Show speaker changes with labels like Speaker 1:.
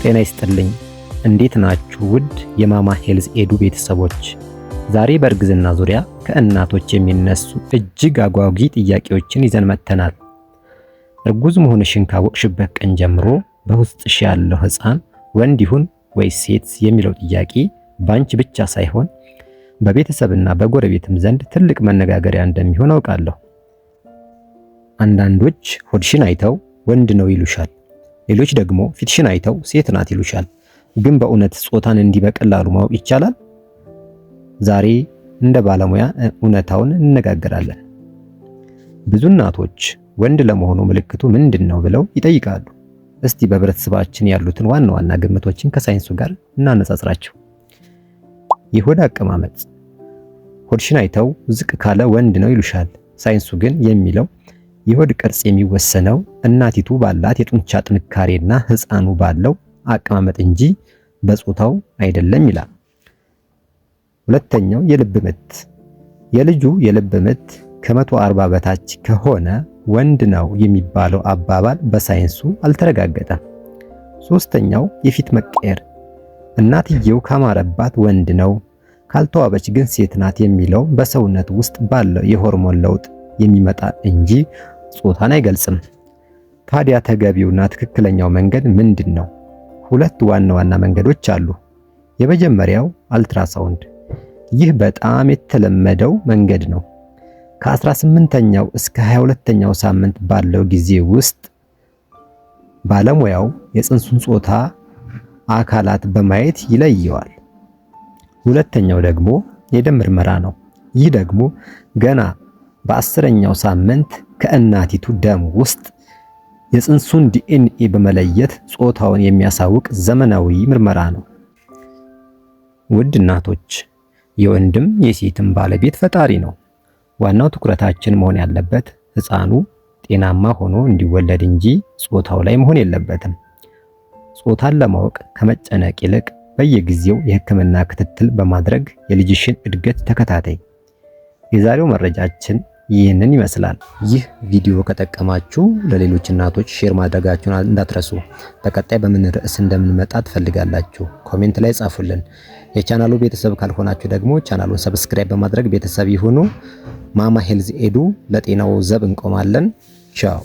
Speaker 1: ጤና ይስጥልኝ። እንዴት ናችሁ ውድ የማማ ሄልዝ ኤዱ ቤተሰቦች? ዛሬ በእርግዝና ዙሪያ ከእናቶች የሚነሱ እጅግ አጓጊ ጥያቄዎችን ይዘን መጥተናል። እርጉዝ መሆንሽን ካወቅሽበት ቀን ጀምሮ በውስጥሽ ያለው ሕፃን ወንድ ይሁን ወይስ ሴት የሚለው ጥያቄ ባንቺ ብቻ ሳይሆን በቤተሰብና በጎረቤትም ዘንድ ትልቅ መነጋገሪያ እንደሚሆን አውቃለሁ። አንዳንዶች ሆድሽን አይተው ወንድ ነው ይሉሻል። ሌሎች ደግሞ ፊትሽን አይተው ሴት ናት ይሉሻል። ግን በእውነት ጾታን እንዲህ በቀላሉ ማወቅ ይቻላል? ዛሬ እንደ ባለሙያ እውነታውን እንነጋገራለን። ብዙ እናቶች ወንድ ለመሆኑ ምልክቱ ምንድን ነው ብለው ይጠይቃሉ። እስቲ በህብረተሰባችን ያሉትን ዋና ዋና ግምቶችን ከሳይንሱ ጋር እናነጻጽራቸው። የሆድ አቀማመጥ፣ ሆድሽን አይተው ዝቅ ካለ ወንድ ነው ይሉሻል። ሳይንሱ ግን የሚለው የሆድ ቅርጽ የሚወሰነው እናቲቱ ባላት የጡንቻ ጥንካሬና ሕፃኑ ባለው አቀማመጥ እንጂ በጾታው አይደለም ይላል። ሁለተኛው የልብ ምት። የልጁ የልብ ምት ከ140 በታች ከሆነ ወንድ ነው የሚባለው አባባል በሳይንሱ አልተረጋገጠም። ሶስተኛው የፊት መቀየር። እናትየው ካማረባት ወንድ ነው፣ ካልተዋበች ግን ሴት ናት የሚለው በሰውነት ውስጥ ባለው የሆርሞን ለውጥ የሚመጣ እንጂ ጾታን አይገልጽም። ታዲያ ተገቢውና ትክክለኛው መንገድ ምንድን ነው? ሁለት ዋና ዋና መንገዶች አሉ። የመጀመሪያው አልትራሳውንድ። ይህ በጣም የተለመደው መንገድ ነው። ከ18ኛው እስከ 22ኛው ሳምንት ባለው ጊዜ ውስጥ ባለሙያው የፅንሱን ጾታ አካላት በማየት ይለየዋል። ሁለተኛው ደግሞ የደም ምርመራ ነው። ይህ ደግሞ ገና በ10ኛው ሳምንት ከእናቲቱ ደም ውስጥ የፅንሱን ዲኤንኤ በመለየት ጾታውን የሚያሳውቅ ዘመናዊ ምርመራ ነው። ውድ እናቶች፣ የወንድም የሴትም ባለቤት ፈጣሪ ነው። ዋናው ትኩረታችን መሆን ያለበት ሕፃኑ ጤናማ ሆኖ እንዲወለድ እንጂ ጾታው ላይ መሆን የለበትም። ጾታን ለማወቅ ከመጨነቅ ይልቅ በየጊዜው የሕክምና ክትትል በማድረግ የልጅሽን እድገት ተከታታይ። የዛሬው መረጃችን ይህንን ይመስላል። ይህ ቪዲዮ ከጠቀማችሁ ለሌሎች እናቶች ሼር ማድረጋችሁን እንዳትረሱ። በቀጣይ በምን ርዕስ እንደምንመጣ ትፈልጋላችሁ? ኮሜንት ላይ ጻፉልን። የቻናሉ ቤተሰብ ካልሆናችሁ ደግሞ ቻናሉን ሰብስክራይብ በማድረግ ቤተሰብ ይሁኑ። ማማ ሄልዝ ኤዱ፣ ለጤናው ዘብ እንቆማለን። ቻው።